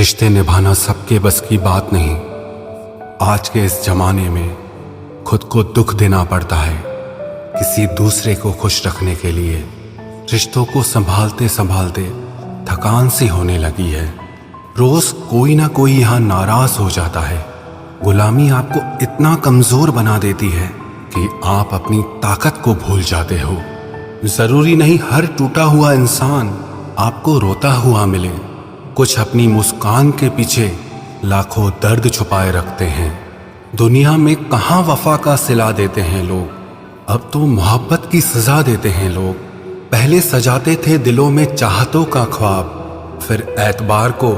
रिश्ते निभाना सबके बस की बात नहीं। आज के इस जमाने में खुद को दुख देना पड़ता है किसी दूसरे को खुश रखने के लिए। रिश्तों को संभालते संभालते थकान सी होने लगी है। रोज कोई ना कोई यहाँ नाराज हो जाता है। गुलामी आपको इतना कमजोर बना देती है कि आप अपनी ताकत को भूल जाते हो। जरूरी नहीं हर टूटा हुआ इंसान आपको रोता हुआ मिले। कुछ अपनी मुस्कान के पीछे लाखों दर्द छुपाए रखते हैं। दुनिया में कहाँ वफा का सिला देते हैं लोग, अब तो मोहब्बत की सजा देते हैं लोग। पहले सजाते थे दिलों में चाहतों का ख्वाब, फिर एतबार को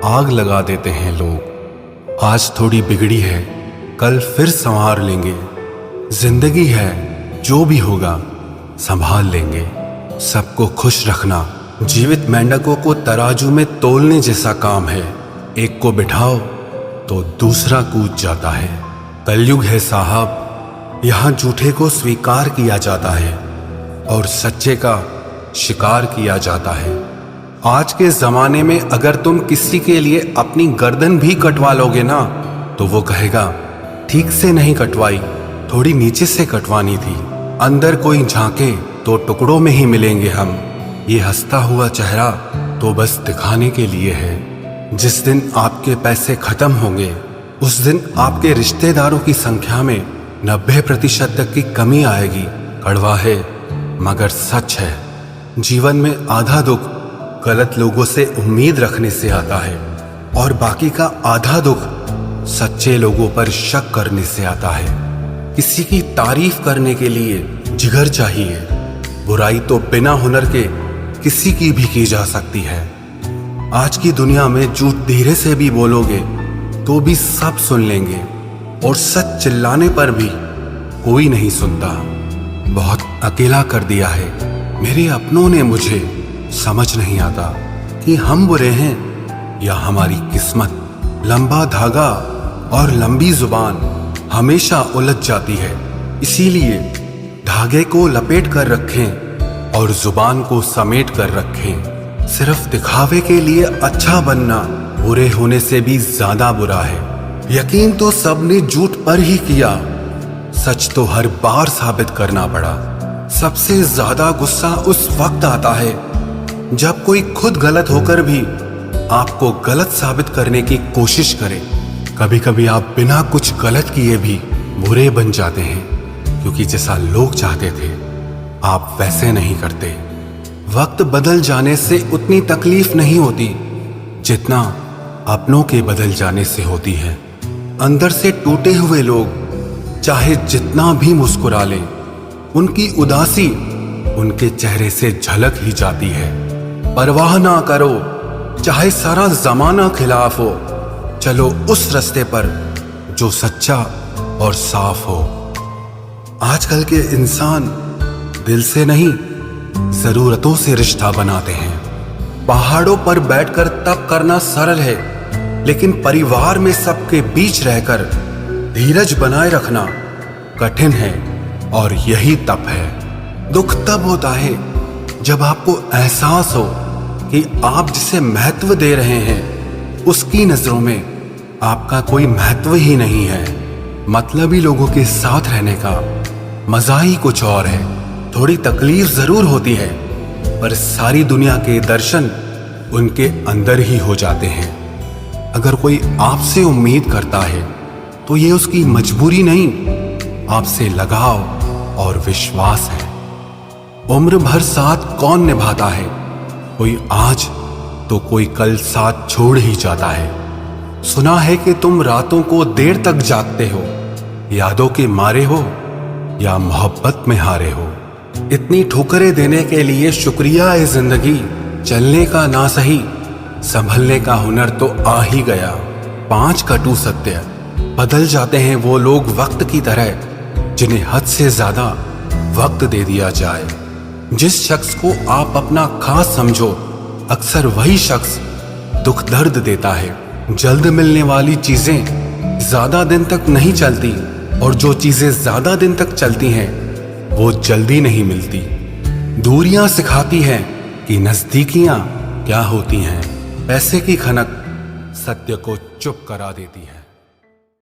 आग लगा देते हैं लोग। आज थोड़ी बिगड़ी है, कल फिर संवार लेंगे। जिंदगी है, जो भी होगा संभाल लेंगे। सबको खुश रखना जीवित मेंढकों को तराजू में तोलने जैसा काम है। एक को बिठाओ तो दूसरा कूद जाता है। कलयुग है साहब, यहाँ झूठे को स्वीकार किया जाता है और सच्चे का शिकार किया जाता है। आज के जमाने में अगर तुम किसी के लिए अपनी गर्दन भी कटवा लोगे ना, तो वो कहेगा ठीक से नहीं कटवाई, थोड़ी नीचे से कटवानी थी। अंदर कोई झांके तो टुकड़ों में ही मिलेंगे हम। ये हंसता हुआ चेहरा तो बस दिखाने के लिए है। जिस दिन आपके पैसे खत्म होंगे, उस दिन आपके रिश्तेदारों की संख्या में 90% तक की कमी आएगी। कड़वा है मगर सच है। जीवन में आधा दुख गलत लोगों से उम्मीद रखने से आता है और बाकी का आधा दुख सच्चे लोगों पर शक करने से आता है। किसी की तारीफ करने के लिए जिगर चाहिए। बुराई तो बिना हुनर के किसी की भी की जा सकती है। आज की दुनिया में झूठ धीरे से भी बोलोगे तो भी सब सुन लेंगे और सच चिल्लाने पर भी कोई नहीं सुनता। बहुत अकेला कर दिया है मेरे अपनों ने मुझे। समझ नहीं आता कि हम बुरे हैं या हमारी किस्मत। लंबा धागा और लंबी जुबान हमेशा उलझ जाती है, इसीलिए धागे को लपेट कर रखें और जुबान को समेट कर रखें। सिर्फ दिखावे के लिए अच्छा बनना बुरे होने से भी ज्यादा बुरा है। यकीन तो सबने झूठ पर ही किया, सच तो हर बार साबित करना पड़ा। सबसे ज्यादा गुस्सा उस वक्त आता है जब कोई खुद गलत होकर भी आपको गलत साबित करने की कोशिश करे। कभी कभी आप बिना कुछ गलत किए भी बुरे बन जाते हैं, क्योंकि जैसा लोग चाहते थे आप वैसे नहीं करते। वक्त बदल जाने से उतनी तकलीफ नहीं होती जितना अपनों के बदल जाने से होती है। अंदर से टूटे हुए लोग चाहे जितना भी मुस्कुरा लें, उनकी उदासी उनके चेहरे से झलक ही जाती है। परवाह ना करो चाहे सारा जमाना खिलाफ हो, चलो उस रास्ते पर जो सच्चा और साफ हो। आजकल के इंसान दिल से नहीं जरूरतों से रिश्ता बनाते हैं। पहाड़ों पर बैठकर तप करना सरल है, लेकिन परिवार में सबके बीच रहकर धीरज बनाए रखना कठिन है और यही तप है। दुख तब होता है जब आपको एहसास हो कि आप जिसे महत्व दे रहे हैं उसकी नजरों में आपका कोई महत्व ही नहीं है। मतलबी लोगों के साथ रहने का मजा ही कुछ और है। थोड़ी तकलीफ जरूर होती है, पर सारी दुनिया के दर्शन उनके अंदर ही हो जाते हैं। अगर कोई आपसे उम्मीद करता है तो ये उसकी मजबूरी नहीं, आपसे लगाव और विश्वास है। उम्र भर साथ कौन निभाता है, कोई आज तो कोई कल साथ छोड़ ही जाता है। सुना है कि तुम रातों को देर तक जागते हो, यादों के मारे हो या मोहब्बत में हारे हो। इतनी ठोकरें देने के लिए शुक्रिया है जिंदगी। चलने का ना सही, संभलने का हुनर तो आ ही गया। 5 कटु सत्य, बदल जाते हैं वो लोग वक्त की तरह जिन्हें हद से ज्यादा वक्त दे दिया जाए। जिस शख्स को आप अपना खास समझो, अक्सर वही शख्स दुख दर्द देता है। जल्द मिलने वाली चीजें ज्यादा दिन तक नहीं चलती और जो चीजें ज्यादा दिन तक चलती हैं वो जल्दी नहीं मिलती। दूरियां सिखाती हैं कि नजदीकियां क्या होती हैं। पैसे की खनक सत्य को चुप करा देती है।